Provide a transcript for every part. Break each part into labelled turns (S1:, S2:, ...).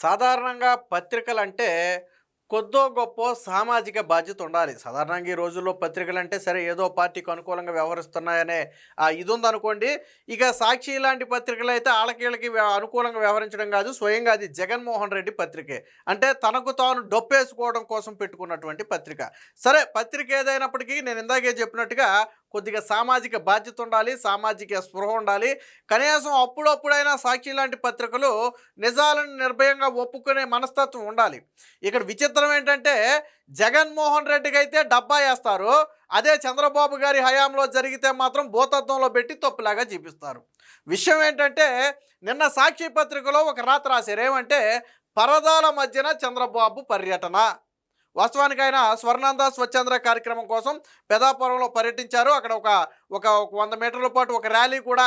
S1: సాధారణంగా పత్రికలంటే కొద్దో గొప్పో సామాజిక బాధ్యత ఉండాలి. సాధారణంగా ఈ రోజుల్లో పత్రికలంటే సరే ఏదో పార్టీకి అనుకూలంగా వ్యవహరిస్తున్నాయనే ఇదుందనుకోండి. ఇక సాక్షి లాంటి పత్రికలైతే ఆళ్ళకీళ్ళకి అనుకూలంగా వ్యవహరించడం కాదు. స్వయంగా అది జగన్మోహన్ రెడ్డి పత్రికే. అంటే తనకు తాను డొప్పేసుకోవడం కోసం పెట్టుకున్నటువంటి పత్రిక. సరే పత్రిక ఏదైనప్పటికీ నేను ఇందాకే చెప్పినట్టుగా కొద్దిగా సామాజిక బాధ్యత ఉండాలి. సామాజిక స్పృహ ఉండాలి. కనీసం అప్పుడప్పుడైనా సాక్షి లాంటి పత్రికలు నిజాలను నిర్భయంగా ఒప్పుకునే మనస్తత్వం ఉండాలి. ఇక్కడ విచిత్రం ఏంటంటే జగన్మోహన్ రెడ్డికి అయితే డబ్బా వేస్తారు. అదే చంద్రబాబు గారి హయాంలో జరిగితే మాత్రం భూతత్వంలో పెట్టి తప్పులాగా చూపిస్తారు. విషయం ఏంటంటే నిన్న సాక్షి పత్రికలో ఒక రాత రాశారు. ఏమంటే పరదాల మధ్యన చంద్రబాబు పర్యటన. వాస్తవానికి ఆయన స్వర్ణాంధ్ర స్వచ్ఛాంధ్ర కార్యక్రమం కోసం పెదాపురంలో పర్యటించారు. అక్కడ ఒక ఒక 100 మీటర్ల పాటు ఒక ర్యాలీ కూడా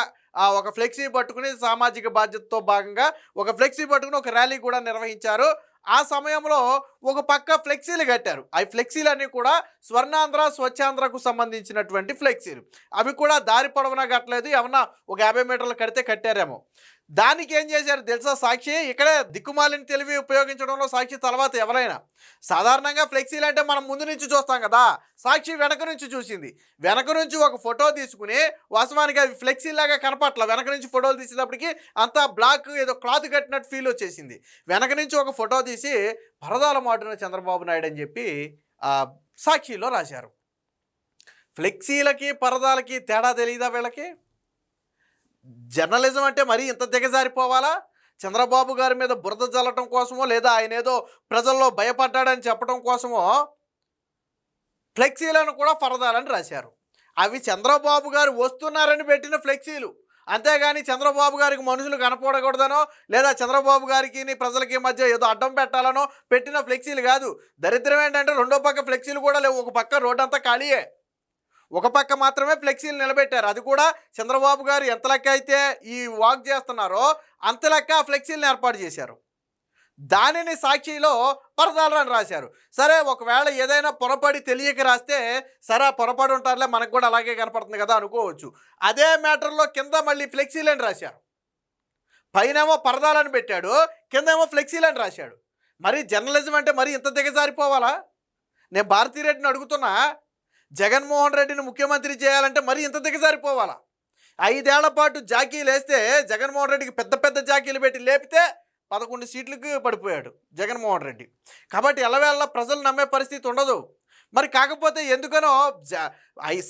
S1: ఒక ఫ్లెక్సీ పట్టుకుని సామాజిక బాధ్యతతో భాగంగా ఒక ఫ్లెక్సీ పట్టుకుని ఒక ర్యాలీ కూడా నిర్వహించారు. ఆ సమయంలో ఒక పక్క ఫ్లెక్సీలు కట్టారు. ఆ ఫ్లెక్సీలన్నీ కూడా స్వర్ణాంధ్ర స్వచ్ఛాంధ్రకు సంబంధించినటువంటి ఫ్లెక్సీలు. అవి కూడా దారి పొడవునా కట్టలేదు. ఏమన్నా ఒక 50 మీటర్లు కడితే కట్టారేమో. దానికి ఏం చేశారు తెలుసా సాక్షి? ఇక్కడే దిక్కుమాలిన తెలివి ఉపయోగించడంలో సాక్షి తర్వాత ఎవరైనా. సాధారణంగా ఫ్లెక్సీలు అంటే మనం ముందు నుంచి చూస్తాం కదా. సాక్షి వెనక నుంచి చూసింది. వెనక నుంచి ఒక ఫోటో తీసుకుని వాస్తవానికి అవి ఫ్లెక్సీలాగా కనపట్ల. వెనక నుంచి ఫోటోలు తీసేటప్పటికి అంతా బ్లాక్ ఏదో క్లాత్ కట్టినట్టు ఫీల్ వచ్చేసింది. వెనక నుంచి ఒక ఫోటో తీసి పరదాల మాటున చంద్రబాబు నాయుడు అని చెప్పి సాక్షిలో రాశారు. ఫ్లెక్సీలకి పరదాలకి తేడా తెలియదా వీళ్ళకి? జర్నలిజం అంటే మరీ ఇంత దిగజారిపోవాలా? చంద్రబాబు గారి మీద బురద జల్లటం కోసమో లేదా ఆయన ఏదో ప్రజల్లో భయపడ్డాడని చెప్పడం కోసమో ఫ్లెక్సీలను కూడా పరదాలని రాశారు. అవి చంద్రబాబు గారు వస్తున్నారని పెట్టిన ఫ్లెక్సీలు. అంతేగాని చంద్రబాబు గారికి మనుషులు కనపడకూడదనో లేదా చంద్రబాబు గారికి ప్రజలకి మధ్య ఏదో అడ్డం పెట్టాలనో పెట్టిన ఫ్లెక్సీలు కాదు. దరిద్రం ఏంటంటే రెండో పక్క ఫ్లెక్సీలు కూడా లేవు. ఒక పక్క రోడ్ అంతా ఖాళీయే. ఒక పక్క మాత్రమే ఫ్లెక్సీలు నిలబెట్టారు. అది కూడా చంద్రబాబు గారు ఎంత లెక్క అయితే ఈ వాక్ చేస్తున్నారో అంత లెక్క ఆ ఫ్లెక్సీలను ఏర్పాటు చేశారు. దానిని సాక్షిలో పరదాలని రాశారు. సరే ఒకవేళ ఏదైనా పొరపడి తెలియక రాస్తే సరే పొరపడి ఉంటారులే, మనకు కూడా అలాగే కనపడుతుంది కదా అనుకోవచ్చు. అదే మ్యాటర్లో కింద మళ్ళీ ఫ్లెక్సీలని రాశారు. పైనేమో పరదాలని పెట్టాడు, కిందేమో ఫ్లెక్సీలని రాశాడు. మరి జర్నలిజం అంటే మరి ఇంత దిగజారిపోవాలా? నేను భారతీరెడ్డిని అడుగుతున్నా, జగన్మోహన్ రెడ్డిని ముఖ్యమంత్రి చేయాలంటే మరి ఇంత దిగజారిపోవాలా? 5 ఏళ్ల పాటు జాకీలు వేస్తే జగన్మోహన్ రెడ్డికి పెద్ద పెద్ద జాకీలు పెట్టి లేపితే 11 సీట్లకు పడిపోయాడు జగన్మోహన్ రెడ్డి. కాబట్టి ఎల్లవేళ ప్రజలు నమ్మే పరిస్థితి ఉండదు. మరి కాకపోతే ఎందుకనో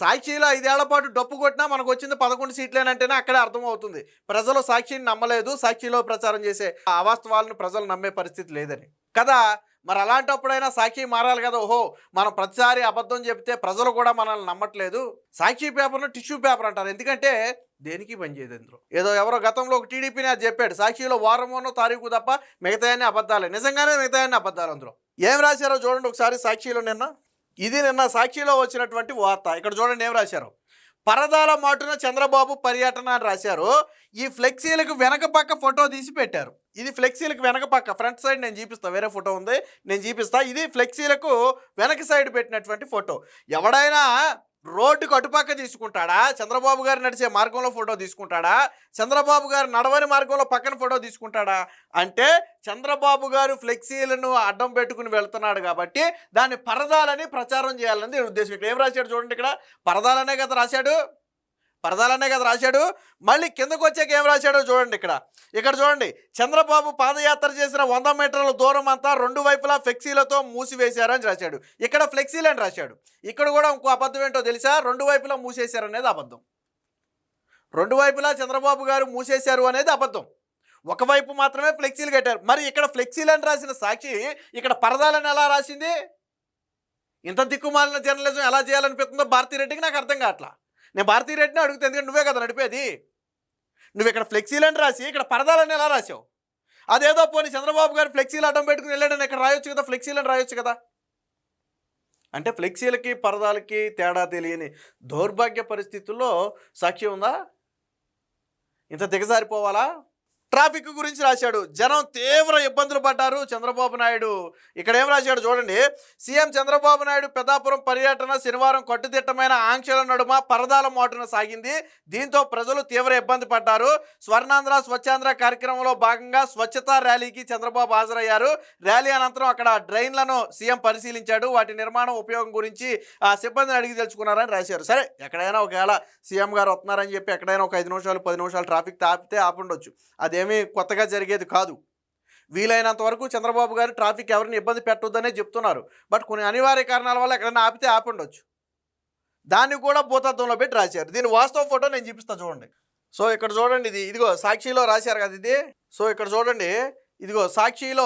S1: సాక్షిలో 5 ఏళ్ల పాటు డప్పు కొట్టినా మనకు వచ్చింది 11 సీట్లేనంటేనే అక్కడే అర్థమవుతుంది ప్రజలు సాక్షిని నమ్మలేదు, సాక్షిలో ప్రచారం చేసే అవాస్తవాలను ప్రజలు నమ్మే పరిస్థితి లేదని కదా. మరి అలాంటప్పుడైనా సాక్షి మారాలి కదా. ఓహో మనం ప్రతిసారి అబద్ధం చెప్తే ప్రజలు కూడా మనల్ని నమ్మట్లేదు. సాక్షి పేపర్ను టిష్యూ పేపర్ అంటారు. ఎందుకంటే దేనికి పనిచేయదు ఇందులో. ఏదో ఎవరో గతంలో ఒక టీడీపీని అది చెప్పాడు, సాక్షిలో వారమోనో తారీఖు తప్ప మిగతాయన్ని అబద్ధాలే. నిజంగానే మిగతాయన్ని అబద్ధాలు. అందులో ఏం రాశారో చూడండి ఒకసారి సాక్షిలో నిన్న. ఇది నిన్న సాక్షిలో వచ్చినటువంటి వార్త. ఇక్కడ చూడండి ఏం రాశారు. పరదాల మాటున చంద్రబాబు పర్యటన అని రాశారు. ఈ ఫ్లెక్సీలకు వెనక పక్క ఫోటో తీసి పెట్టారు. ఇది ఫ్లెక్సీలకు వెనక పక్క ఫ్రంట్ సైడ్ నేను చూపిస్తాను, వేరే ఫోటో ఉంది నేను చూపిస్తా. ఇది ఫ్లెక్సీలకు వెనక సైడ్ పెట్టినటువంటి ఫోటో. ఎవడైనా రోడ్డుకు అటుపక్క తీసుకుంటాడా? చంద్రబాబు గారు నడిచే మార్గంలో ఫోటో తీసుకుంటాడా? చంద్రబాబు గారు నడవని మార్గంలో పక్కన ఫోటో తీసుకుంటాడా? అంటే చంద్రబాబు గారు ఫ్లెక్సీలను అడ్డం పెట్టుకుని వెళ్తున్నాడు కాబట్టి దాన్ని పరదాలని ప్రచారం చేయాలని ఉద్దేశం. ఇక్కడ ఏం రాశాడు చూడండి. ఇక్కడ పరదాలనే కదా రాశాడు, పరదాలనే కదా రాశాడు. మళ్ళీ కిందకు వచ్చాక ఏం రాశాడో చూడండి. ఇక్కడ చూడండి. చంద్రబాబు పాదయాత్ర చేసిన 100 మీటర్ల దూరం అంతా 2 వైపులా ఫ్లెక్సీలతో మూసివేశారని రాశాడు. ఇక్కడ ఫ్లెక్సీలని రాశాడు. ఇక్కడ కూడా ఇంకో అబద్ధం ఏంటో తెలుసా? 2 వైపులా మూసేశారనేది అబద్ధం. 2 వైపులా చంద్రబాబు గారు మూసేశారు అనేది అబద్ధం. ఒకవైపు మాత్రమే ఫ్లెక్సీలు కట్టారు. మరి ఇక్కడ ఫ్లెక్సీలని రాసిన సాక్షి ఇక్కడ పరదాలని ఎలా రాసింది? ఇంత దిక్కుమాలిన జర్నలిజం ఎలా చేయాలనిపిస్తుందో భారతీరెడ్డికి నాకు అర్థం కావట్లా. నేను భారతీరెడ్డిని అడుగుతా, ఎందుకంటే నువ్వే కదా నడిపేది. నువ్వు ఇక్కడ ఫ్లెక్సీలని రాసి ఇక్కడ పరదాలని ఎలా రాసావు? అదేదో పోనీ చంద్రబాబు గారు ఫ్లెక్సీలు అడ్డం పెట్టుకుని వెళ్ళాడని ఇక్కడ రాయొచ్చు కదా, ఫ్లెక్సీలని రాయొచ్చు కదా. అంటే ఫ్లెక్సీలకి పరదాలకి తేడా తెలియని దౌర్భాగ్య పరిస్థితుల్లో సాక్షి ఉందా? ఇంత దిగజారిపోవాలా? ట్రాఫిక్ గురించి రాశాడు. జనం తీవ్ర ఇబ్బందులు పడ్డారు. చంద్రబాబు నాయుడు ఇక్కడ ఏం రాశాడు చూడండి. సీఎం చంద్రబాబు నాయుడు పెద్దాపురం పర్యటన శనివారం కట్టుదిట్టమైన ఆంక్షల నడుమ పరదాల మోటున సాగింది. దీంతో ప్రజలు తీవ్ర ఇబ్బంది పడ్డారు. స్వర్ణాంధ్ర స్వచ్ఛాంధ్ర కార్యక్రమంలో భాగంగా స్వచ్ఛతా ర్యాలీకి చంద్రబాబు హాజరయ్యారు. ర్యాలీ అనంతరం అక్కడ డ్రైన్లను సీఎం పరిశీలించాడు. వాటి నిర్మాణం ఉపయోగం గురించి సిబ్బందిని అడిగి తెలుసుకున్నారని రాశారు. సరే, ఎక్కడైనా ఒకవేళ సీఎం గారు వస్తున్నారని చెప్పి ఎక్కడైనా ఒక 5 నిమిషాలు 10 నిమిషాలు ట్రాఫిక్ తాపితే ఆపుండొచ్చు. అదేమీ కొత్తగా జరిగేది కాదు. వీలైనంత వరకు చంద్రబాబు గారు ట్రాఫిక్ ఎవరిని ఇబ్బంది పెట్టొద్దనే చెప్తున్నారు. బట్ కొన్ని అనివార్య కారణాల వల్ల ఎక్కడైనా ఆపితే ఆపుండొచ్చు. దాన్ని కూడా భూతత్వంలో పెట్టి రాశారు. దీని వాస్తవ ఫోటో నేను చూపిస్తాను చూడండి. సో ఇక్కడ చూడండి, ఇదిగో సాక్షిలో రాశారు కదా ఇది. సో ఇక్కడ చూడండి, ఇదిగో సాక్షిలో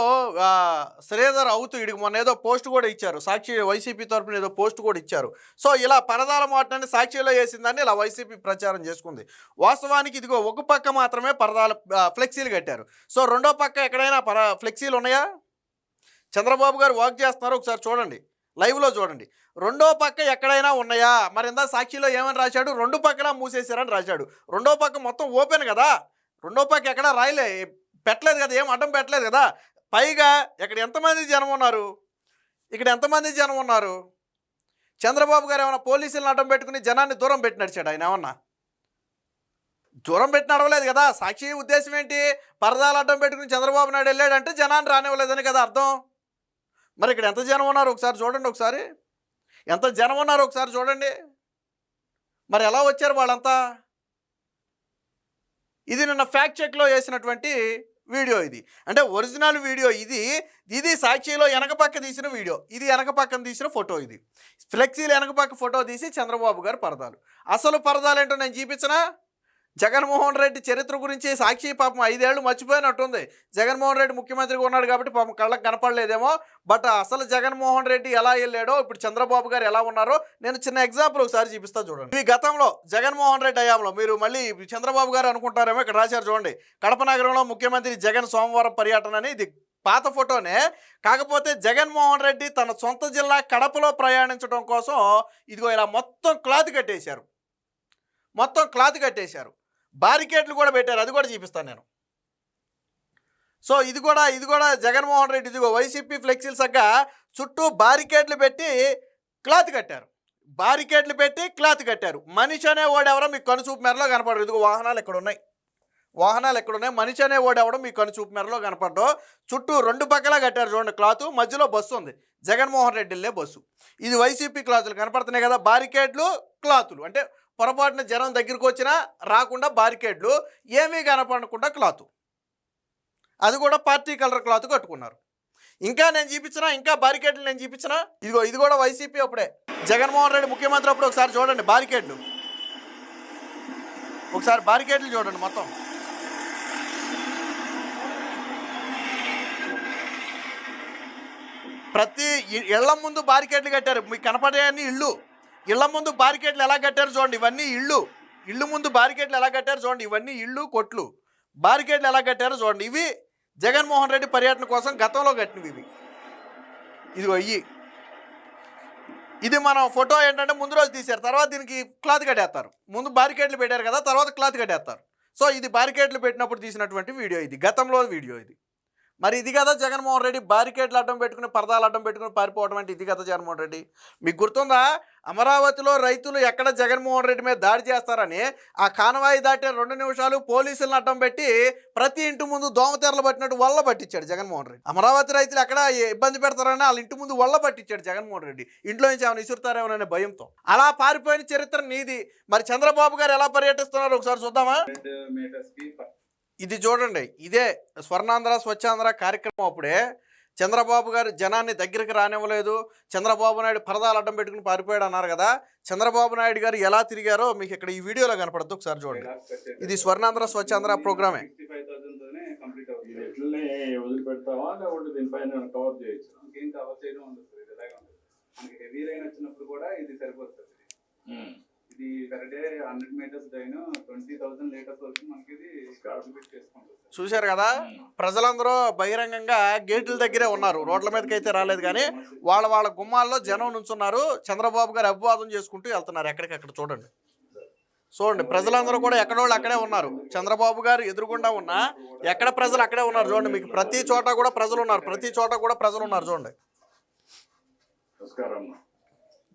S1: శ్రీధర్ అవుతూ ఇడికి మొన్న ఏదో పోస్ట్ కూడా ఇచ్చారు. సాక్షి వైసీపీ తరఫున ఏదో పోస్ట్ కూడా ఇచ్చారు. సో ఇలా పరదాల మాటని సాక్షిలో వేసిందని ఇలా వైసీపీ ప్రచారం చేసుకుంది. వాస్తవానికి ఇదిగో ఒక పక్క మాత్రమే పరదాల ఫ్లెక్సీలు కట్టారు. సో రెండో పక్క ఎక్కడైనా ఫ్లెక్సీలు ఉన్నాయా? చంద్రబాబు గారు వాక్ చేస్తున్నారు, ఒకసారి చూడండి, లైవ్లో చూడండి. రెండో పక్క ఎక్కడైనా ఉన్నాయా? మరి ఇందా సాక్షిలో ఏమని రాశాడు? రెండు పక్కలా మూసేశారని రాశాడు. రెండో పక్క మొత్తం ఓపెన్ కదా, రెండో పక్క ఎక్కడా రాయలే, పెట్టలేదు కదా, ఏం అడ్డం పెట్టలేదు కదా. పైగా ఇక్కడ ఎంతమంది జనం ఉన్నారు, ఇక్కడ ఎంతమంది జనం ఉన్నారు? చంద్రబాబు గారు ఏమన్నా పోలీసులను అడ్డం పెట్టుకుని జనాన్ని దూరం పెట్టి నడిచాడు? ఆయన ఏమన్నా దూరం పెట్టి నడవలేదు కదా. సాక్షి ఉద్దేశం ఏంటి? పరదాలు అడ్డం పెట్టుకుని చంద్రబాబు నాయుడు వెళ్ళాడంటే జనాన్ని రానివ్వలేదని కదా అర్థం. మరి ఇక్కడ ఎంత జనం ఉన్నారు ఒకసారి చూడండి, ఒకసారి ఎంత జనం ఉన్నారు ఒకసారి చూడండి. మరి ఎలా వచ్చారు వాళ్ళంతా? ఇది నిన్న ఫ్యాక్ట్ చెక్లో వేసినటువంటి వీడియో. ఇది అంటే ఒరిజినల్ వీడియో. ఇది సాక్షిలో వెనక పక్క తీసిన వీడియో. ఇది వెనక పక్కన తీసిన ఫోటో. ఇది ఫ్లెక్సీలు వెనక పక్క ఫోటో తీసి చంద్రబాబు గారు పరదాలు. అసలు పరదాలు ఏంటో నేను చూపించనా? జగన్మోహన్ రెడ్డి చరిత్ర గురించి సాక్షి పాపం 5 ఏళ్ళు మర్చిపోయినట్టుంది. జగన్మోహన్ రెడ్డి ముఖ్యమంత్రిగా ఉన్నాడు కాబట్టి పాపం కళ్ళకు కనపడలేదేమో. బట్ అసలు జగన్మోహన్ రెడ్డి ఎలా వెళ్ళాడో, ఇప్పుడు చంద్రబాబు గారు ఎలా ఉన్నారో నేను చిన్న ఎగ్జాంపుల్ ఒకసారి చూపిస్తా చూడండి. ఈ గతంలో జగన్మోహన్ రెడ్డి హయాంలో మీరు మళ్ళీ చంద్రబాబు గారు అనుకుంటారేమో, ఇక్కడ రాశారు చూడండి, కడప నగరంలో ముఖ్యమంత్రి జగన్ సోమవారం పర్యటన అని. ఇది పాత ఫోటోనే, కాకపోతే జగన్మోహన్ రెడ్డి తన సొంత జిల్లా కడపలో ప్రయాణించడం కోసం ఇదిగో ఇలా మొత్తం క్లాత్ కట్టేశారు. మొత్తం క్లాత్ కట్టేశారు, బారికేడ్లు కూడా పెట్టారు. అది కూడా చూపిస్తాను నేను. సో ఇది కూడా జగన్మోహన్ రెడ్డి ఇదిగో వైసీపీ ఫ్లెక్సీలు సగ్గా చుట్టూ బారికేడ్లు పెట్టి క్లాత్ కట్టారు. బారికేడ్లు పెట్టి క్లాత్ కట్టారు. మనిషి అనే వాడెవరో మీకు కనుచూపు మేరలో కనపడరు. ఇదిగో వాహనాలు ఎక్కడున్నాయి, మనిషి అనే వాడెవడో మీకు కనుచూపు మేరలో కనపడ్డో. చుట్టూ రెండు పక్కలా కట్టారు చూడండి క్లాత్. మధ్యలో బస్సు ఉంది, జగన్మోహన్ రెడ్డి వెళ్ళే బస్సు. ఇది వైసీపీ క్లాతులు కనపడుతున్నాయి కదా, బారికేడ్లు క్లాతులు. అంటే పొరపాటున జనం దగ్గరికి వచ్చినా రాకుండా బారికేడ్లు, ఏమీ కనపడకుండా క్లాతు. అది కూడా పార్టీ కలర్ క్లాత్ కట్టుకున్నారు. ఇంకా నేను చూపించినా, ఇంకా బారికేడ్లు నేను చూపించినా. ఇది కూడా వైసీపీ అప్పుడే, జగన్మోహన్ రెడ్డి ముఖ్యమంత్రి అప్పుడు. ఒకసారి చూడండి బారికేడ్లు, ఒకసారి బారికేడ్లు చూడండి మొత్తం. ప్రతి ఇళ్ల ముందు బారికేడ్లు కట్టారు. మీకు కనపడేవన్నీ ఇళ్ల ముందు బారికేడ్లు ఎలా కట్టారు చూడండి. ఇవన్నీ ఇళ్ళు ముందు బారికేడ్లు ఎలా కట్టారు చూడండి. ఇవన్నీ ఇళ్ళు కొట్లు, బారికేడ్లు ఎలా కట్టారో చూడండి. ఇవి జగన్మోహన్ రెడ్డి పర్యటన కోసం గతంలో కట్టినవి. ఇదిగో ఇది మనం ఫోటో ఏంటంటే ముందు రోజు తీశారు, తర్వాత దీనికి క్లాత్ కట్టేస్తారు. ముందు బారికేడ్లు పెట్టారు కదా, తర్వాత క్లాత్ కట్టేస్తారు. సో ఇది బారికేడ్లు పెట్టినప్పుడు తీసినటువంటి వీడియో, ఇది గతంలో వీడియో. ఇది మరి ఇది కదా జగన్మోహన్ రెడ్డి బారికేడ్లు అడ్డం పెట్టుకుని పరదాలు అడ్డం పెట్టుకుని పారిపోవడం అంటే ఇది కదా జగన్మోహన్ రెడ్డి. మీకు గుర్తుందా, అమరావతిలో రైతులు ఎక్కడ జగన్మోహన్ రెడ్డి మీద దాడి చేస్తారని ఆ కానవాయి దాటే 2 నిమిషాలు పోలీసులను అడ్డం పెట్టి ప్రతి ఇంటి ముందు దోమతెరలు పట్టినట్టు వల్ల పట్టించాడు జగన్మోహన్ రెడ్డి. అమరావతి రైతులు ఎక్కడ ఇబ్బంది పెడతారని వాళ్ళ ఇంటి ముందు వల్ల పట్టించాడు జగన్మోహన్ రెడ్డి. ఇంట్లో నుంచి ఏమైనా ఇసురుతారేమోననే భయంతో. అలా పారిపోయిన చరిత్ర నీది. మరి చంద్రబాబు గారు ఎలా పర్యటిస్తున్నారు ఒకసారి చూద్దామా. ఇది చూడండి, ఇదే స్వర్ణాంధ్ర స్వచ్ఛాంధ్ర కార్యక్రమం అప్పుడే చంద్రబాబు గారు జనాన్ని దగ్గరికి రానివ్వలేదు. చంద్రబాబు నాయుడు పరదాలు అడ్డం పెట్టుకుని పారిపోయాడు అన్నారు కదా. చంద్రబాబు నాయుడు గారు ఎలా తిరిగారో మీకు ఇక్కడ ఈ వీడియోలో కనపడుతుంది, ఒకసారి చూడండి. ఇది స్వర్ణాంధ్ర స్వచ్ఛాంధ్ర ప్రోగ్రామే.
S2: ఇది పర్ డే 100 మీటర్స్ డైన్ 20,000 లీటర్స్ వరకు మనకి ఇది కాల్కులేట్ చేసుకుంటాం.
S1: చూశారు కదా, ప్రజలందరూ బహిరంగంగా గేట్ల దగ్గరే ఉన్నారు, రోడ్ల మీదకి అయితే రాలేదు. కానీ వాళ్ళ గుమ్మాల్లో జనం నుంచున్నారు. చంద్రబాబు గారు అభివాదం చేసుకుంటూ వెళ్తున్నారు ఎక్కడికక్కడ చూడండి. చూడండి ప్రజలందరూ కూడా ఎక్కడోళ్ళు అక్కడే ఉన్నారు. చంద్రబాబు గారు ఎదురుగుండా ఉన్నా ఎక్కడ ప్రజలు అక్కడే ఉన్నారు. చూడండి మీకు ప్రతి చోట కూడా ప్రజలు ఉన్నారు. ప్రతి చోట కూడా ప్రజలు ఉన్నారు. చూడండి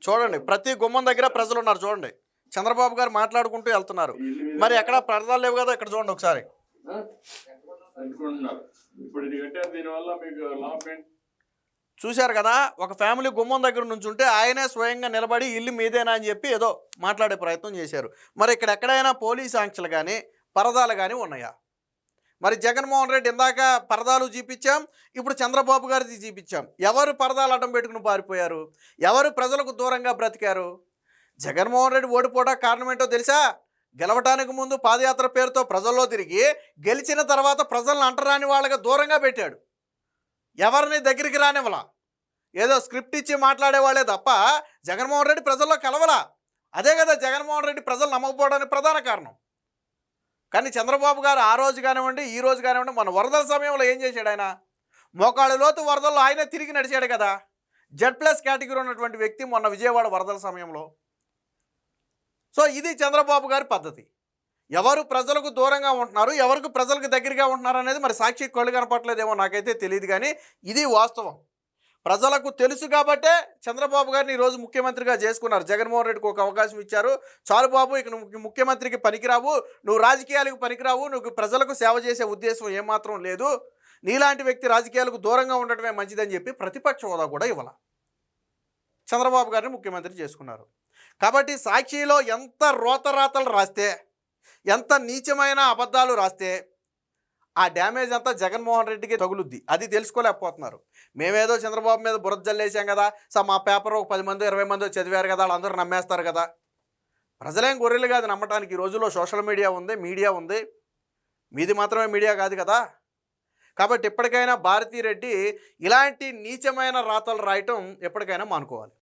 S1: చూడండి ప్రతి గుమ్మం దగ్గర ప్రజలు ఉన్నారు. చూడండి చంద్రబాబు గారు మాట్లాడుకుంటూ వెళ్తున్నారు. మరి ఎక్కడ పరదాలు లేవు కదా. ఇక్కడ చూడండి ఒకసారి చూశారు కదా. ఒక ఫ్యామిలీ గుమ్మం దగ్గర నుంచి ఉంటే ఆయనే స్వయంగా నిలబడి ఇల్లు మీదేనా అని చెప్పి ఏదో మాట్లాడే ప్రయత్నం చేశారు. మరి ఇక్కడ ఎక్కడైనా పోలీస్ ఆంక్షలు కానీ పరదాలు కానీ ఉన్నాయా? మరి జగన్మోహన్ రెడ్డి ఇందాక పరదాలు చూపించాం, ఇప్పుడు చంద్రబాబు గారిది చూపించాం. ఎవరు పరదాలు అడ్డం పెట్టుకుని పారిపోయారు? ఎవరు ప్రజలకు దూరంగా బ్రతికారు? జగన్మోహన్ రెడ్డి ఓడిపోవడానికి కారణం ఏంటో తెలుసా? గెలవటానికి ముందు పాదయాత్ర పేరుతో ప్రజల్లో తిరిగి గెలిచిన తర్వాత ప్రజలను అంటరాని వాళ్ళగా దూరంగా పెట్టాడు. ఎవరిని దగ్గరికి రానివ్వలా. ఏదో స్క్రిప్ట్ ఇచ్చి మాట్లాడేవాళ్ళే తప్ప జగన్మోహన్ రెడ్డి ప్రజల్లో కలవలా. అదే కదా జగన్మోహన్ రెడ్డి ప్రజలు నమ్మకపోవడానికి ప్రధాన కారణం. కానీ చంద్రబాబు గారు ఆ రోజు కానివ్వండి, ఈ రోజు కానివ్వండి, మన వరదల సమయంలో ఏం చేశాడు? ఆయన మోకాళ్ళ లోతు వరదల్లో ఆయనే తిరిగి నడిచాడు కదా. Z+ కేటగిరీ ఉన్నటువంటి వ్యక్తి మొన్న విజయవాడ వరదల సమయంలో. సో ఇది చంద్రబాబు గారి పద్ధతి. ఎవరు ప్రజలకు దూరంగా ఉంటున్నారు, ఎవరికి ప్రజలకు దగ్గరగా ఉంటున్నారు అనేది మరి సాక్షి కళ్ళు కనపట్లేదేమో నాకైతే తెలియదు. కానీ ఇది వాస్తవం. ప్రజలకు తెలుసు కాబట్టే చంద్రబాబు గారిని ఈరోజు ముఖ్యమంత్రిగా చేసుకున్నారు. జగన్మోహన్ రెడ్డికి ఒక అవకాశం ఇచ్చారు. చాలు బాబు, ఇక నువ్వు ముఖ్యమంత్రికి పనికిరావు, నువ్వు రాజకీయాలకు పనికిరావు, నువ్వు ప్రజలకు సేవ చేసే ఉద్దేశం ఏమాత్రం లేదు, నీలాంటి వ్యక్తి రాజకీయాలకు దూరంగా ఉండటమే మంచిదని చెప్పి ప్రతిపక్ష హోదా కూడా ఇవ్వాల చంద్రబాబు గారిని ముఖ్యమంత్రి చేసుకున్నారు. కాబట్టి సాక్షిలో ఎంత రోతరాతలు రాస్తే, ఎంత నీచమైన అబద్ధాలు రాస్తే ఆ డ్యామేజ్ అంతా జగన్మోహన్ రెడ్డికి తగులుద్ది. అది తెలుసుకోలేకపోతున్నారు. మేమేదో చంద్రబాబు మీద బురద జల్లేసాం కదా, మా పేపర్ ఒక 10 మంది 20 మంది చదివారు కదా, వాళ్ళందరూ నమ్మేస్తారు కదా. ప్రజలేం గొర్రెలు కాదు నమ్మటానికి. ఈ రోజుల్లో సోషల్ మీడియా ఉంది, మీడియా ఉంది. మీది మాత్రమే మీడియా కాదు కదా. కాబట్టి ఎప్పటికైనా భారతీ రెడ్డి ఇలాంటి నీచమైన రాతలు రాయటం ఎప్పటికైనా మానుకోవాలి.